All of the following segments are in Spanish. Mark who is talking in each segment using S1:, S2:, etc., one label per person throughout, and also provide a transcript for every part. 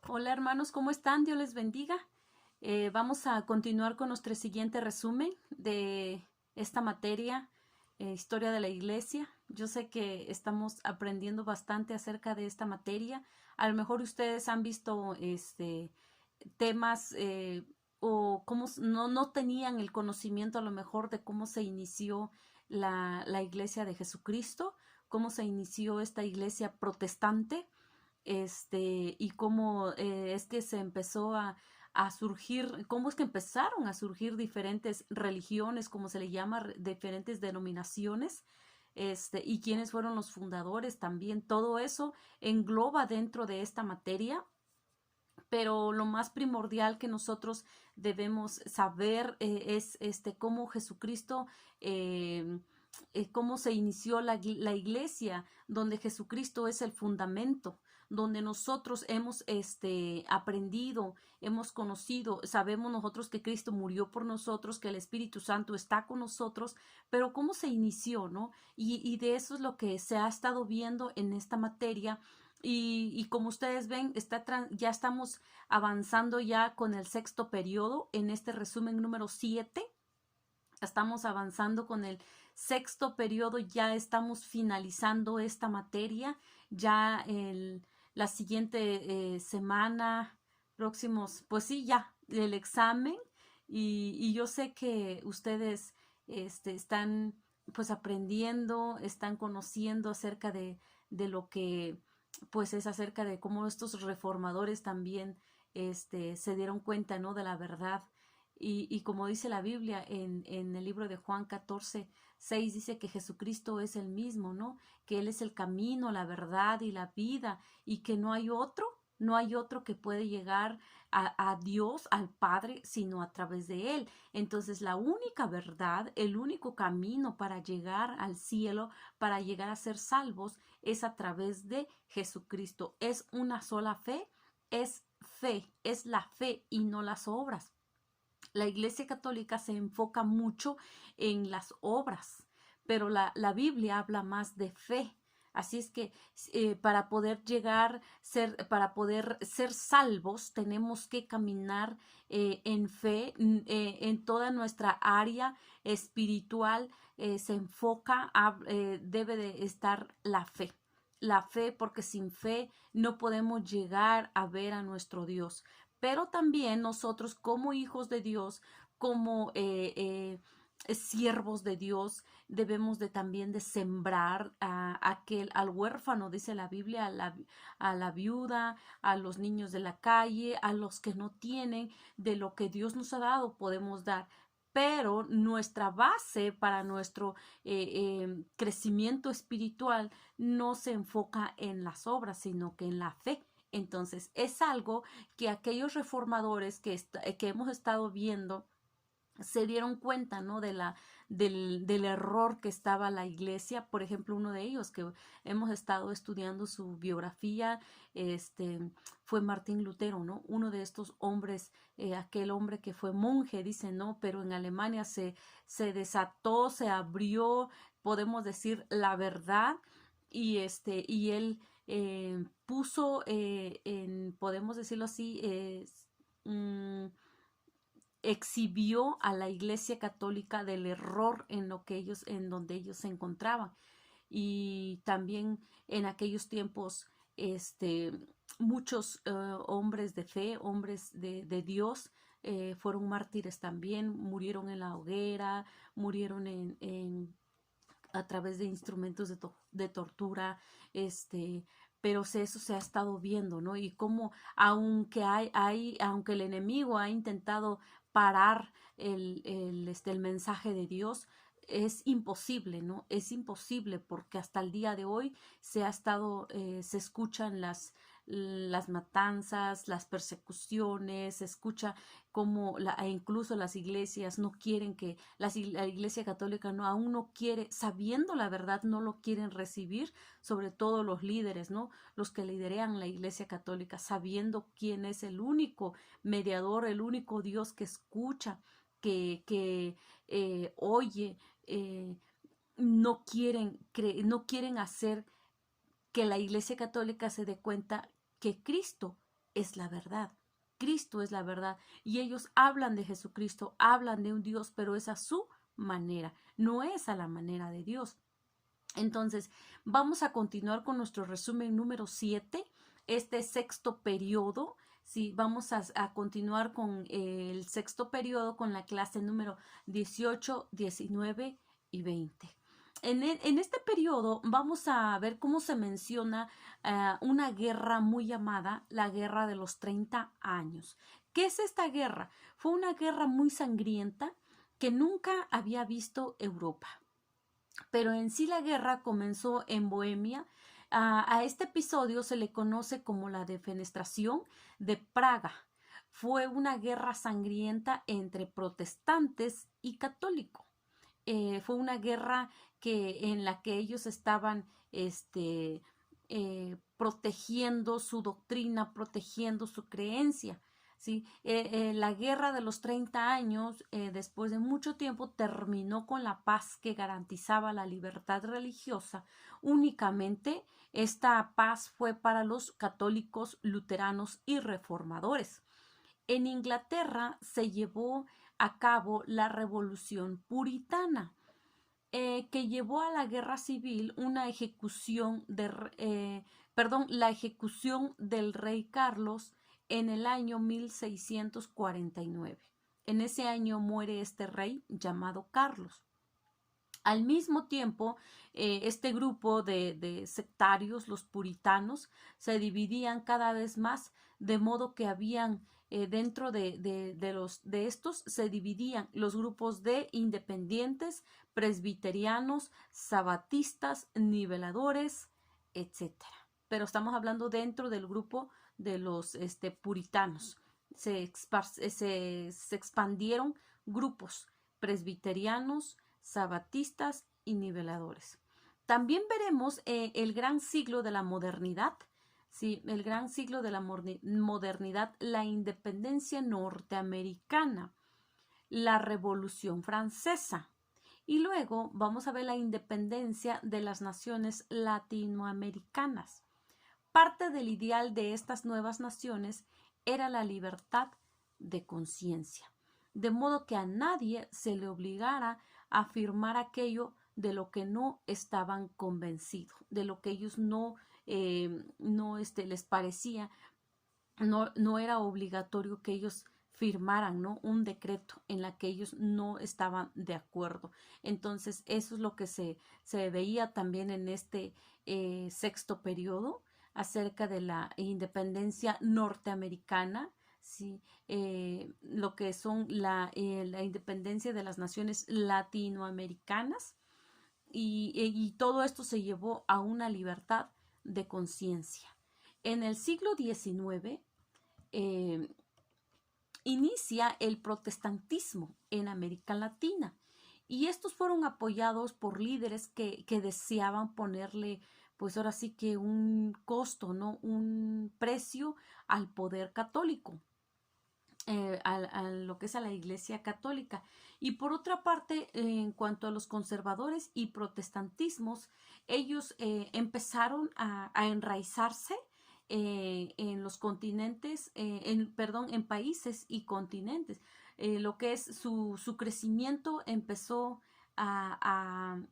S1: Hola hermanos, ¿cómo están? Dios les bendiga. Vamos a continuar con nuestro siguiente resumen de esta materia, historia de la iglesia. Yo sé que estamos aprendiendo bastante acerca de esta materia. A lo mejor ustedes han visto temas o cómo no tenían el conocimiento a lo mejor de cómo se inició la iglesia de Jesucristo, cómo se inició esta iglesia protestante y cómo es que se empezó a surgir, cómo es que empezaron a surgir diferentes religiones, como se le llama, diferentes denominaciones, y quiénes fueron los fundadores también. Todo eso engloba dentro de esta materia, pero lo más primordial que nosotros debemos saber es cómo Jesucristo, cómo se inició la iglesia, donde Jesucristo es el fundamento, donde nosotros hemos aprendido, hemos conocido, sabemos nosotros que Cristo murió por nosotros, que el Espíritu Santo está con nosotros, pero cómo se inició, ¿no? Y de eso es lo que se ha estado viendo en esta materia. Y como ustedes ven, ya estamos avanzando ya con el sexto periodo en este resumen número 7. Estamos avanzando con el sexto periodo, ya estamos finalizando esta materia. Ya la siguiente semana, próximos, pues sí, ya el examen. Y yo sé que ustedes están pues aprendiendo, están conociendo acerca de lo que pues es acerca de cómo estos reformadores también se dieron cuenta, ¿no? De la verdad. Y como dice la Biblia en el libro de Juan 14, 6, dice que Jesucristo es el mismo, ¿no? Que Él es el camino, la verdad y la vida, y que no hay otro que puede llegar a Dios, al Padre, sino a través de Él. Entonces, la única verdad, el único camino para llegar al cielo, para llegar a ser salvos, es a través de Jesucristo. Es una sola fe, es la fe y no las obras. La Iglesia Católica se enfoca mucho en las obras, pero la Biblia habla más de fe. Así es que para poder para poder ser salvos, tenemos que caminar en fe, en toda nuestra área espiritual se enfoca, debe de estar la fe. La fe, porque sin fe no podemos llegar a ver a nuestro Dios. Pero también nosotros como hijos de Dios, como siervos de Dios, debemos de también de sembrar al huérfano, dice la Biblia, a la viuda, a los niños de la calle, a los que no tienen. De lo que Dios nos ha dado podemos dar. Pero nuestra base para nuestro crecimiento espiritual no se enfoca en las obras, sino que en la fe. Entonces, es algo que aquellos reformadores que hemos estado viendo se dieron cuenta, ¿no? Del error que estaba la iglesia. Por ejemplo, uno de ellos que hemos estado estudiando su biografía, fue Martín Lutero, ¿no? Uno de estos hombres, aquel hombre que fue monje, dice, ¿no? Pero en Alemania se desató, se abrió, podemos decir, la verdad, y él puso podemos decirlo así, exhibió a la Iglesia Católica del error en donde ellos se encontraban. Y también en aquellos tiempos, muchos hombres de fe, hombres de Dios, fueron mártires también, murieron en la hoguera, murieron a través de instrumentos de tortura, pero eso se ha estado viendo, ¿no? Y cómo, aunque el enemigo ha intentado parar el mensaje de Dios, es imposible, ¿no? Es imposible porque hasta el día de hoy se escuchan las matanzas, las persecuciones, se escucha como incluso las iglesias no quieren la iglesia católica aún no quiere, sabiendo la verdad, no lo quieren recibir, sobre todo los líderes, ¿no? Los que liderean la iglesia católica, sabiendo quién es el único mediador, el único Dios que escucha, que oye, no quieren hacer que la iglesia católica se dé cuenta que Cristo es la verdad. Cristo es la verdad. Y ellos hablan de Jesucristo, hablan de un Dios, pero es a su manera, no es a la manera de Dios. Entonces, vamos a continuar con nuestro resumen número 7, este sexto periodo. Sí, vamos a continuar con el sexto periodo con la clase número 18, 19 y 20. En este periodo vamos a ver cómo se menciona una guerra muy llamada la Guerra de los 30 años. ¿Qué es esta guerra? Fue una guerra muy sangrienta que nunca había visto Europa. Pero en sí la guerra comenzó en Bohemia. A este episodio se le conoce como la Defenestración de Praga. Fue una guerra sangrienta entre protestantes y católicos. Fue una guerra en la que ellos estaban protegiendo su doctrina, protegiendo su creencia. ¿Sí? La guerra de los 30 años, después de mucho tiempo, terminó con la paz que garantizaba la libertad religiosa. Únicamente esta paz fue para los católicos, luteranos y reformadores. En Inglaterra se llevó a cabo la Revolución Puritana, que llevó a la guerra civil la ejecución del rey Carlos en el año 1649. En ese año muere este rey llamado Carlos. Al mismo tiempo, este grupo de sectarios, los puritanos, se dividían cada vez más, de modo que habían dentro de estos se dividían los grupos de independientes, presbiterianos, sabatistas, niveladores, etcétera. Pero estamos hablando dentro del grupo de los puritanos. Se expandieron grupos presbiterianos, sabatistas y niveladores. También veremos el gran siglo de la modernidad, sí, el gran siglo de la modernidad, la independencia norteamericana, la Revolución Francesa. Y luego vamos a ver la independencia de las naciones latinoamericanas. Parte del ideal de estas nuevas naciones era la libertad de conciencia, de modo que a nadie se le obligara a afirmar aquello de lo que no estaban convencidos, de lo que ellos no les parecía, no era obligatorio que ellos firmaran, ¿no?, un decreto en la que ellos no estaban de acuerdo. Entonces, eso es lo que se veía también en este sexto periodo acerca de la independencia norteamericana, ¿sí? Lo que son la independencia de las naciones latinoamericanas y todo esto se llevó a una libertad de conciencia. En el siglo XIX inicia el protestantismo en América Latina y estos fueron apoyados por líderes que deseaban ponerle, pues ahora sí que un costo, ¿no?, un precio al poder católico. A lo que es a la Iglesia Católica. Y por otra parte, en cuanto a los conservadores y protestantismos, ellos empezaron a enraizarse en los continentes, en países y continentes. Lo que es su crecimiento empezó a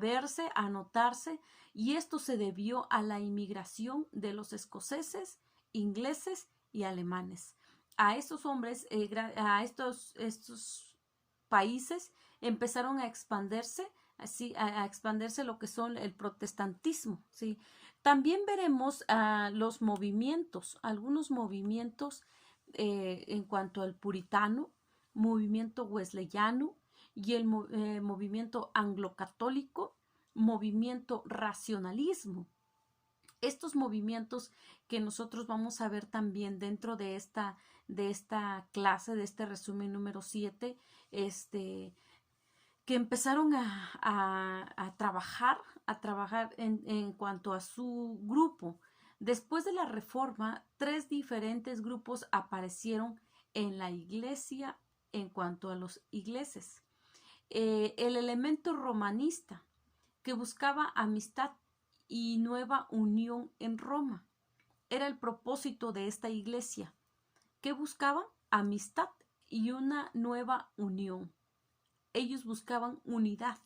S1: verse, a notarse, y esto se debió a la inmigración de los escoceses, ingleses y alemanes. A estos hombres, a estos países empezaron a expandirse, así, a expandirse lo que son el protestantismo, ¿sí? También veremos los movimientos, algunos movimientos en cuanto al puritano, movimiento wesleyano y el movimiento anglocatólico, movimiento racionalismo. Estos movimientos que nosotros vamos a ver también dentro de esta clase, de este resumen número 7, que empezaron a trabajar en cuanto a su grupo. Después de la Reforma, 3 diferentes grupos aparecieron en la iglesia en cuanto a los ingleses. El elemento romanista, que buscaba amistad y nueva unión en Roma. era el propósito de esta iglesia? ¿Qué buscaban? Amistad y una nueva unión. Ellos buscaban unidad.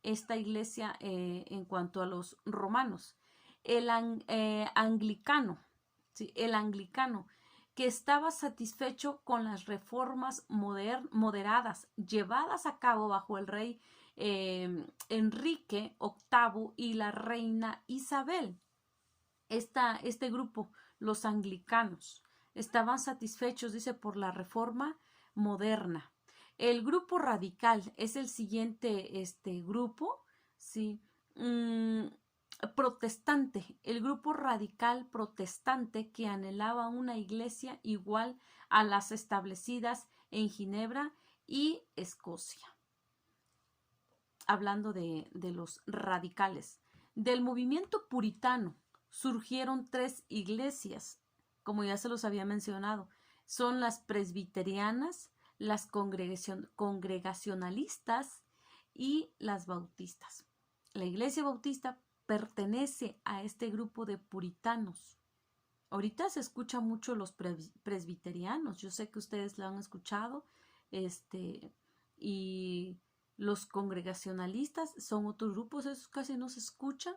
S1: Esta iglesia en cuanto a los romanos. El anglicano, ¿sí? El anglicano, que estaba satisfecho con las reformas moderadas llevadas a cabo bajo el rey Enrique VIII y la reina Isabel. Este grupo, los anglicanos, estaban satisfechos, dice, por la reforma moderna. El grupo radical es el siguiente grupo, ¿sí? Protestante, el grupo radical protestante que anhelaba una iglesia igual a las establecidas en Ginebra y Escocia. Hablando de los radicales. Del movimiento puritano surgieron 3 iglesias, como ya se los había mencionado. Son las presbiterianas, las congregacionalistas y las bautistas. La iglesia bautista pertenece a este grupo de puritanos. Ahorita se escucha mucho los presbiterianos. Yo sé que ustedes lo han escuchado. Y los congregacionalistas son otros grupos, esos casi no se escuchan,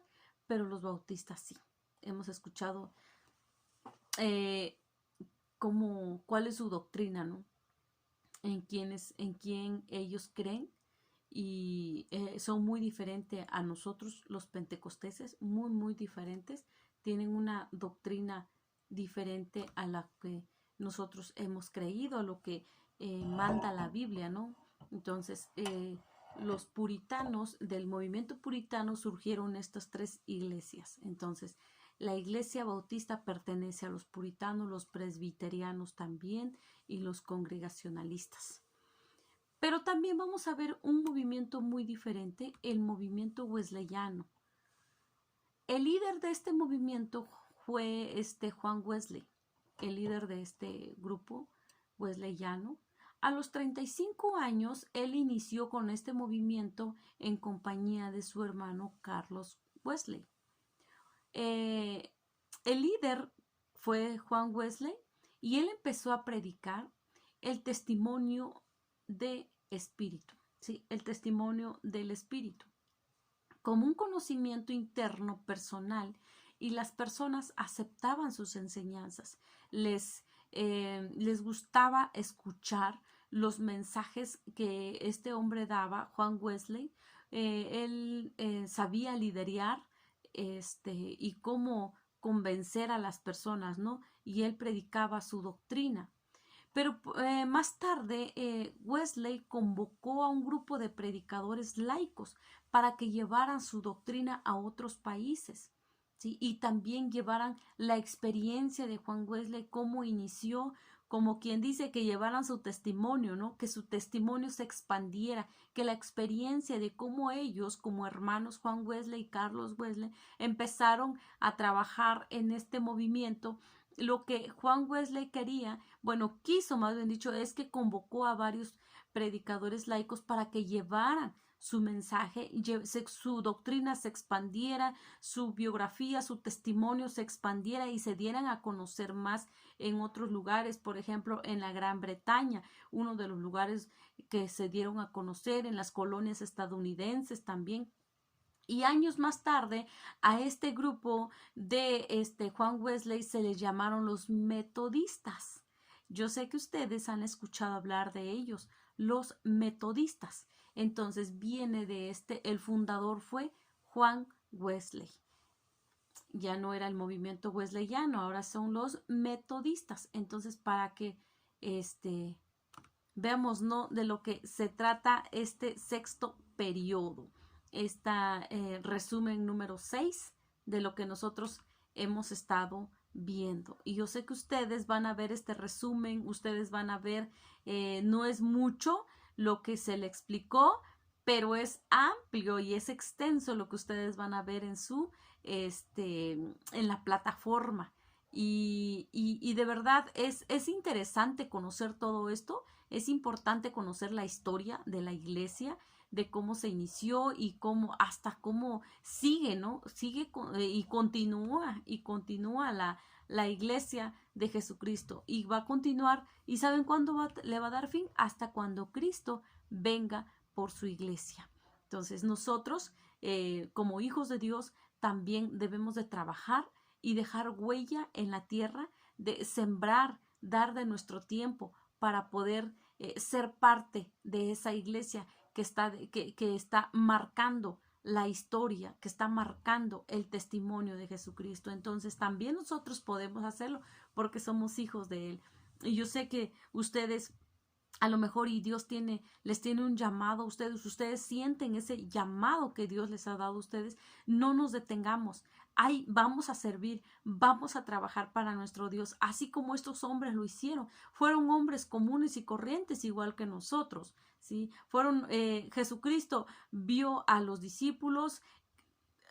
S1: pero los bautistas sí. Hemos escuchado cuál es su doctrina, ¿no? En quién ellos creen, y son muy diferentes a nosotros los pentecosteses, muy muy diferentes, tienen una doctrina diferente a la que nosotros hemos creído, a lo que manda la Biblia, ¿no? Entonces los puritanos, del movimiento puritano surgieron estas 3 iglesias. Entonces la iglesia bautista pertenece a los puritanos, los presbiterianos también y los congregacionalistas. Pero también vamos a ver un movimiento muy diferente, el movimiento wesleyano. El líder de este movimiento fue Juan Wesley, el líder de este grupo wesleyano. A los 35 años, él inició con este movimiento en compañía de su hermano Carlos Wesley. El líder fue Juan Wesley y él empezó a predicar el testimonio de espíritu, ¿sí? El testimonio del espíritu como un conocimiento interno personal, y las personas aceptaban sus enseñanzas, les gustaba escuchar los mensajes que este hombre daba, Juan Wesley. Él sabía liderar y cómo convencer a las personas, ¿no? Y él predicaba su doctrina. Pero más tarde Wesley convocó a un grupo de predicadores laicos para que llevaran su doctrina a otros países, ¿sí? Y también llevaran la experiencia de Juan Wesley, cómo inició, como quien dice, que llevaran su testimonio, ¿no? Que su testimonio se expandiera, que la experiencia de cómo ellos, como hermanos Juan Wesley y Carlos Wesley, empezaron a trabajar en este movimiento. Lo que Juan Wesley quería, bueno, quiso más bien dicho, es que convocó a varios predicadores laicos para que llevaran su mensaje, su doctrina se expandiera, su biografía, su testimonio se expandiera y se dieran a conocer más en otros lugares, por ejemplo, en la Gran Bretaña, uno de los lugares que se dieron a conocer, en las colonias estadounidenses también. Y años más tarde a este grupo de Juan Wesley se les llamaron los metodistas. Yo sé que ustedes han escuchado hablar de ellos, los metodistas. Entonces viene de el fundador fue Juan Wesley. Ya no era el movimiento wesleyano, ahora son los metodistas. Entonces, para que veamos, ¿no?, de lo que se trata este sexto periodo. Resumen número 6 de lo que nosotros hemos estado viendo. Y yo sé que ustedes van a ver este resumen, ustedes van a ver, no es mucho lo que se le explicó, pero es amplio y es extenso lo que ustedes van a ver en la plataforma. Y de verdad es interesante conocer todo esto, es importante conocer la historia de la iglesia, de cómo se inició y cómo, hasta cómo sigue, ¿no? Sigue y continúa la iglesia de Jesucristo y va a continuar. ¿Y saben cuándo le va a dar fin? Hasta cuando Cristo venga por su iglesia. Entonces nosotros, como hijos de Dios, también debemos de trabajar y dejar huella en la tierra, de sembrar, dar de nuestro tiempo para poder ser parte de esa iglesia que está marcando la historia, que está marcando el testimonio de Jesucristo. Entonces también nosotros podemos hacerlo porque somos hijos de Él. Y yo sé que ustedes a lo mejor y Dios les tiene un llamado a ustedes sienten ese llamado que Dios les ha dado a ustedes, no nos detengamos. Ahí vamos a servir, vamos a trabajar para nuestro Dios, así como estos hombres lo hicieron. Fueron hombres comunes y corrientes igual que nosotros, ¿sí? Jesucristo vio a los discípulos,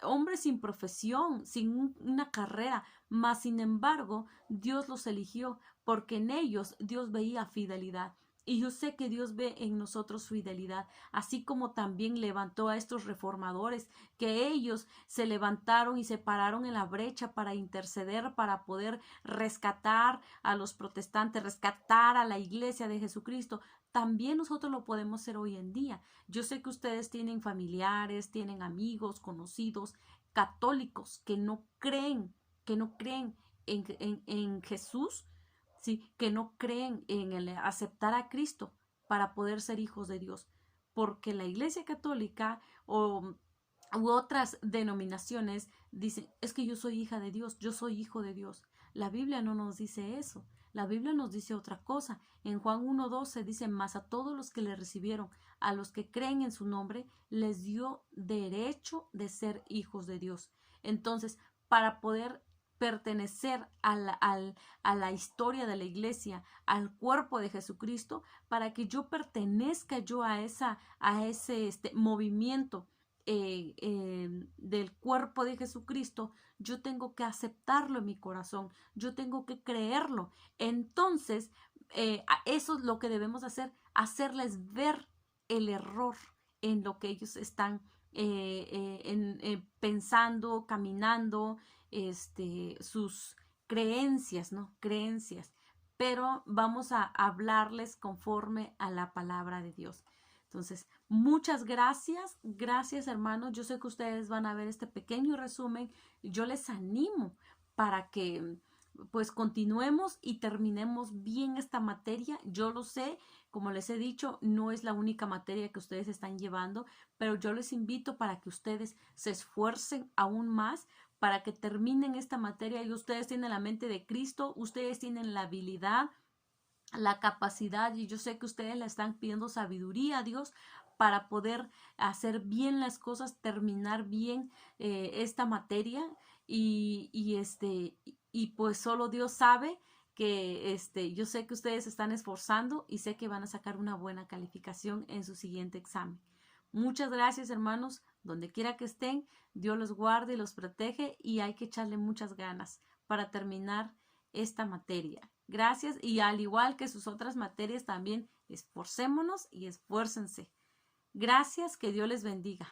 S1: hombres sin profesión, sin una carrera, mas sin embargo Dios los eligió porque en ellos Dios veía fidelidad. Y yo sé que Dios ve en nosotros fidelidad, así como también levantó a estos reformadores, que ellos se levantaron y se pararon en la brecha para interceder, para poder rescatar a los protestantes, rescatar a la iglesia de Jesucristo. También nosotros lo podemos hacer hoy en día. Yo sé que ustedes tienen familiares, tienen amigos, conocidos, católicos que no creen en Jesús, ¿sí? Que no creen en el aceptar a Cristo para poder ser hijos de Dios. Porque la Iglesia Católica u otras denominaciones dicen, es que yo soy hija de Dios, yo soy hijo de Dios. La Biblia no nos dice eso. La Biblia nos dice otra cosa. En Juan 1:12 dice, mas a todos los que le recibieron, a los que creen en su nombre, les dio derecho de ser hijos de Dios. Entonces, para poder pertenecer a la historia de la iglesia, al cuerpo de Jesucristo, para que yo pertenezca yo a ese movimiento del cuerpo de Jesucristo, yo tengo que aceptarlo en mi corazón, yo tengo que creerlo. Entonces, eso es lo que debemos hacer, hacerles ver el error en lo que ellos están pensando, caminando, sus creencias, ¿no? Creencias. Pero vamos a hablarles conforme a la palabra de Dios. Entonces, muchas gracias, gracias hermanos. Yo sé que ustedes van a ver este pequeño resumen. Yo les animo para que pues continuemos y terminemos bien esta materia. Yo lo sé, como les he dicho, no es la única materia que ustedes están llevando, pero yo les invito para que ustedes se esfuercen aún más para que terminen esta materia y ustedes tienen la mente de Cristo, ustedes tienen la habilidad, la capacidad y yo sé que ustedes le están pidiendo sabiduría a Dios para poder hacer bien las cosas, terminar bien esta materia y pues solo Dios sabe que yo sé que ustedes se están esforzando y sé que van a sacar una buena calificación en su siguiente examen. Muchas gracias, hermanos, donde quiera que estén, Dios los guarde y los protege y hay que echarle muchas ganas para terminar esta materia. Gracias y al igual que sus otras materias también esforcémonos y esfuércense. Gracias, que Dios les bendiga.